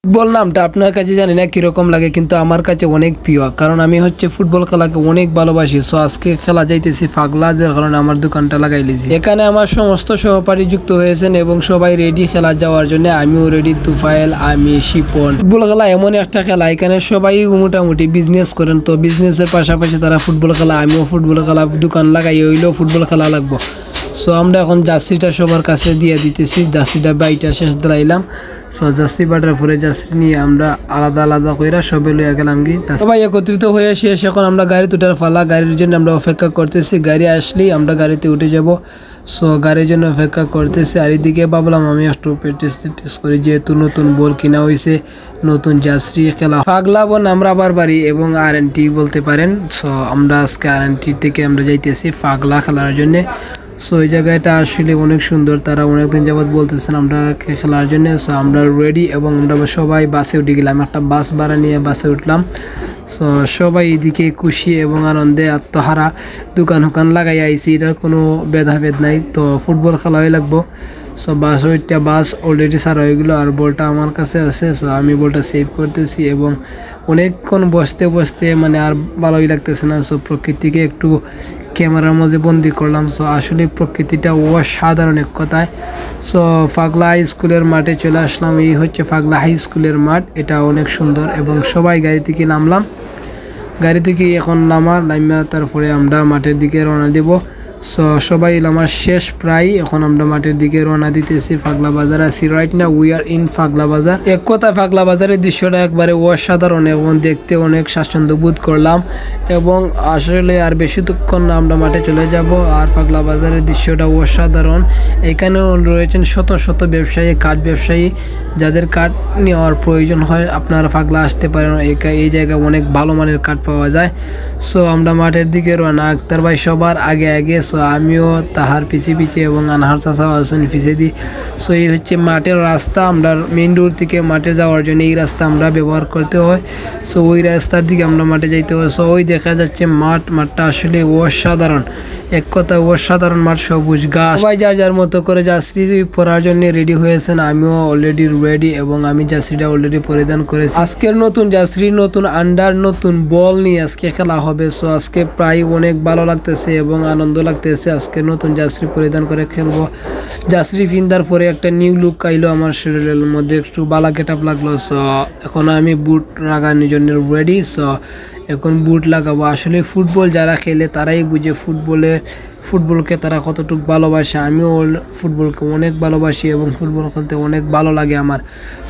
Football নামটা আপনার কাছে জানি না কিরকম লাগে, কিন্তু আমার কাছে অনেক প্রিয়, কারণ আমি ফুটবল খেলাকে অনেক ভালোবাসি। সো আজকে খেলা যাইতেছি ফাগলা, যার কারণে আমার দোকানটা লাগাই লিছি। এখানে আমার সমস্ত সহপাঠী যুক্ত হয়েছেন এবং সবাই রেডি খেলা যাওয়ার জন্য। আমিও রেডি, তুফাইল, আমি, শিপন। ফুটবল খেলা এমন একটা খেলা, এখানে সবাই মোটামুটি বিজনেস করেন, তো বিজনেসের পাশাপাশি তারা ফুটবল খেলা, আমিও ফুটবল খেলা দোকান লাগাই হইলেও ফুটবল খেলা লাগবো। সো আমরা এখন জার্সিটা সবার কাছে দিয়ে দিতেছি, জার্সিটা বাইটা শেষ দিলাইলাম। সো জার্সি বাটার পরে জার্সি নিয়ে আমরা আলাদা আলাদা কইরা সবে লইয়া গেলাম কি সবাই একত্রিত হয়ে শেষ। এখন আমরা গাড়িতে উঠার ফালা, গাড়ির জন্য আমরা অপেক্ষা করতেছি। গাড়ি আসলেই আমরা গাড়িতে উঠে যাব। সো গাড়ির জন্য অপেক্ষা করতেছি। আর এদিকে ভাবলাম আমি একটু প্র্যাকটিস করি, যেহেতু নতুন বল কিনা হয়েছে, নতুন জার্সি খেলা ফাগলা বন আমরা আবার বাড়ি এবং RNT বলতে পারেন। সো আমরা আজকে RNT থেকে আমরা যাইতেছি ফাগলা খেলার জন্য। সো এই জায়গাটা আসলে অনেক সুন্দর, তারা অনেকদিন যাবৎ বলতেছেন আমরা খেলার জন্য। সো আমরা রেডি এবং আমরা সবাই বাসে উঠে গেলাম, একটা বাস ভাড়া নিয়ে বাসে উঠলাম। সো সবাই এদিকে খুশি এবং আনন্দে আত্মহারা, দোকান লাগাই আইছি, এটার কোনো ভেদাভেদ নাই। তো ফুটবল খেলাই লাগবো। সো বাস অলরেডি সার হয়ে গেলো, আর বলটা আমার কাছে আছে। সো আমি বলটা সেভ করতেছি এবং অনেকক্ষণ বসতে মানে আর ভালোই লাগতেছে না। সো প্রকৃতিকে একটু ক্যামেরার মধ্যে বন্দি করলাম। সো আসলে প্রকৃতিটা অসাধারণ এক কথায়। সো ফাগলা হাই স্কুলের মাঠে চলে আসলাম। এই ফাগলা হাই স্কুলের মাঠ, এটা অনেক সুন্দর এবং সবাই গাড়ি থেকে নামলাম। গাড়ি থেকে এখন নামা তারপরে আমরা মাঠের দিকে রওনা দেব। সো সবাই আমার শেষ প্রায়, এখন আমরা মাঠের দিকে রওনা দিতেছি। ফাগলা বাজার আছি রাইট না, উই আর ইন ফাগলা বাজার। এক কথায় ফাগলা বাজারের দৃশ্যটা একবারে অসাধারণ এবং দেখতে অনেক স্বাচ্ছন্দ্য বোধ করলাম। এবং আসলে আর বেশিক্ষণ না আমরা মাঠে চলে যাব। আর ফাগলা বাজারের দৃশ্যটা অসাধারণ। এখানে রয়েছেন শত শত ব্যবসায়ী, কাঠ ব্যবসায়ী, যাদের কাঠ নেওয়ার প্রয়োজন হয় আপনারা ফাগলা আসতে পারেন। এই জায়গায় অনেক ভালো মানের কাঠ পাওয়া যায়। সো আমরা মাঠের দিকে রওনা, আক্তার ভাই সবার আগে। সো আমিও তাহার পিছে এবং আনহার চাচাও আছেন পিছে দিই। সো এই মাঠের রাস্তা, আমরা মেইন রোড থেকে মাঠে যাওয়ার জন্য এই রাস্তা আমরা ব্যবহার করতে হয়। সো ওই রাস্তার দিকে আমরা মাঠে যাইতে হয়। সো ওই দেখা যাচ্ছে মাঠটা আসলে অসাধারণ, এক কথা অসাধারণ মাঠ, সবুজ ঘাস। সবাই যার মতো করে জার্সি পরার জন্য রেডি হয়েছেন। আমিও অলরেডি রেডি এবং আমি জার্সিটা অলরেডি পরিধান করেছি। আজকের নতুন জার্সি, নতুন আন্ডার, নতুন বল নিয়ে আজকে খেলা হবে। সো আজকে প্রায় অনেক ভালো লাগতেছে এবং আনন্দ লাগতেছে। আজকে নতুন জার্সি পরিধান করে খেলবো। জার্সি পিন্দার পরে একটা নিউ লুক আইলো আমার শরীরের মধ্যে, একটু বালা গেট আপ লাগলো। সো এখন আমি বুট লাগানোর জন্য রেডি। সো এখন বুট লাগাবো। আসলে ফুটবল যারা খেলে তারাই বুঝে ফুটবলকে তারা কতটুকু ভালোবাসে। আমিও ফুটবলকে অনেক ভালোবাসি এবং ফুটবল খেলতে অনেক ভালো লাগে আমার।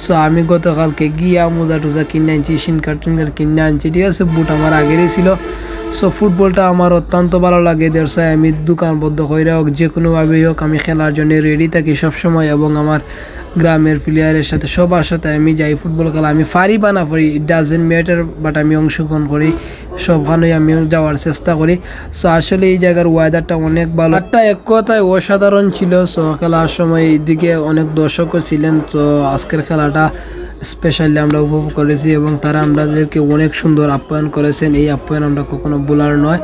সো আমি গতকালকে গিয়া মোজা টোজা কিনে আনছি, সিনকার কিনে আনছি, ঠিক আছে। বুট আমার আগেরই ছিল। সো ফুটবলটা আমার অত্যন্ত ভালো লাগে, দেড়শায় আমি দোকানবদ্ধ হয়ে হোক, যে কোনোভাবেই হোক আমি খেলার জন্য রেডি থাকি সবসময়। এবং আমার গ্রামের প্লেয়ারের সাথে সবার সাথে আমি যাই ফুটবল খেলা, আমি পারি বা না পারি ইট ডাজেন্ট ম্যাটার, বাট আমি অংশগ্রহণ করি, সবখানেই আমি যাওয়ার চেষ্টা করি। সো আসলে এই জায়গার ওয়েদারটা অনেক ভালো, একটা এক কথায় অসাধারণ ছিল। সো খেলার সময় এইদিকে অনেক দর্শকও ছিলেন। তো আজকের খেলাটা স্পেশালি আমরা উপভোগ করেছি এবং তারা আমাদেরকে অনেক সুন্দর আপ্যায়ন করেছেন। এই আপ্যায়ন আমরা কখনো ভোলার নয়।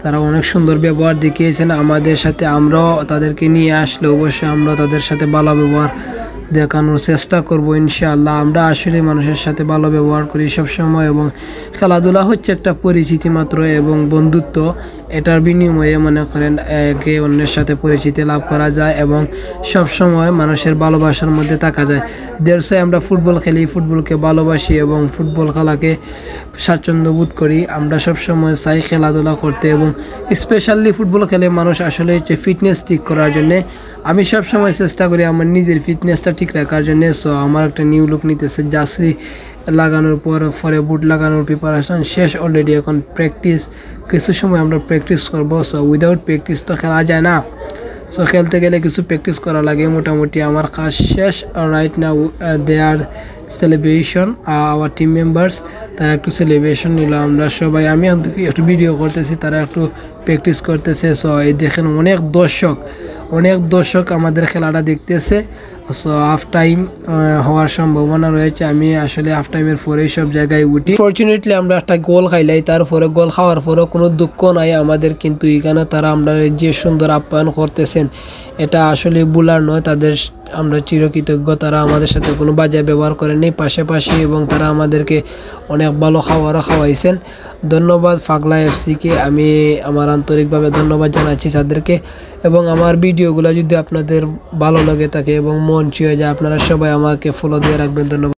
তারা অনেক সুন্দর ব্যবহার দেখিয়েছেন আমাদের সাথে। আমরাও তাদেরকে নিয়ে আসলে অবশ্যই আমরা তাদের সাথে ভালো ব্যবহার দেখানোর চেষ্টা করব ইনশাআল্লাহ। আমরা আসলে মানুষের সাথে ভালো ব্যবহার করি সবসময় এবং খেলাধুলা একটা পরিচিতি মাত্র এবং বন্ধুত্ব, এটার বিনিময়ে মনে করেন একে অন্যের সাথে পরিচিতি লাভ করা যায় এবং সবসময় মানুষের ভালোবাসার মধ্যে থাকা যায়। দেড়শায় আমরা ফুটবল খেলি, ফুটবলকে ভালোবাসি এবং ফুটবল খেলাকে স্বাচ্ছন্দ্য বোধ করি। আমরা সবসময় চাই খেলাধুলা করতে এবং স্পেশালি ফুটবল খেলে মানুষ আসলে ফিটনেস ঠিক করার জন্যে। আমি সবসময় চেষ্টা করি আমার নিজের ফিটনেসটা ঠিক রাখার জন্যে। সো আমার একটা নিউ লুক নিতেছে, জার্সি লাগানোর পরে বুট লাগানোর প্রিপারেশন শেষ অলরেডি। এখন প্র্যাকটিস, কিছু সময় আমরা প্র্যাকটিস করবো। সো উইদাউট প্র্যাকটিস তো খেলা যায় না। সো খেলতে গেলে কিছু প্র্যাকটিস করা লাগে। মোটামুটি আমার কাজ শেষ right now. There celebration our team members, তারা একটু সেলিব্রেশন নিল। আমরা সবাই, আমি একটু ভিডিও করতেছি, তারা একটু প্র্যাকটিস করতেছে। সো এই দেখেন অনেক দর্শক আমাদের খেলাটা দেখতেছে। সো হাফ টাইম হওয়ার সম্ভাবনা রয়েছে। আমি আসলে হাফ টাইমের পরেই সব জায়গায় উঠি। ফরচুনেটলি আমরা একটা গোল খাইলাই, তারপরে গোল খাওয়ার পরেও কোনো দুঃখ নাই আমাদের। কিন্তু এখানে তারা আমরা যে সুন্দর আপ্যায়ন করতেছেন, এটা আসলে ভুলার নয়। তাদের আমরা চিরকৃতজ্ঞ। তারা আমাদের সাথে কোনো বাজে ব্যবহার করেনি, পাশাপাশি এবং তারা আমাদেরকে অনেক ভালো খাবারও খাওয়াইছেন। ধন্যবাদ পাগলা এফসিকে, আমি আমার আন্তরিকভাবে ধন্যবাদ জানাচ্ছি তাদেরকে। এবং আমার ভিডিওগুলো যদি আপনাদের ভালো লাগে থাকে এবং মন ছুঁয়ে যায়, আপনারা সবাই আমাকে ফলো দিয়ে রাখবেন। ধন্যবাদ।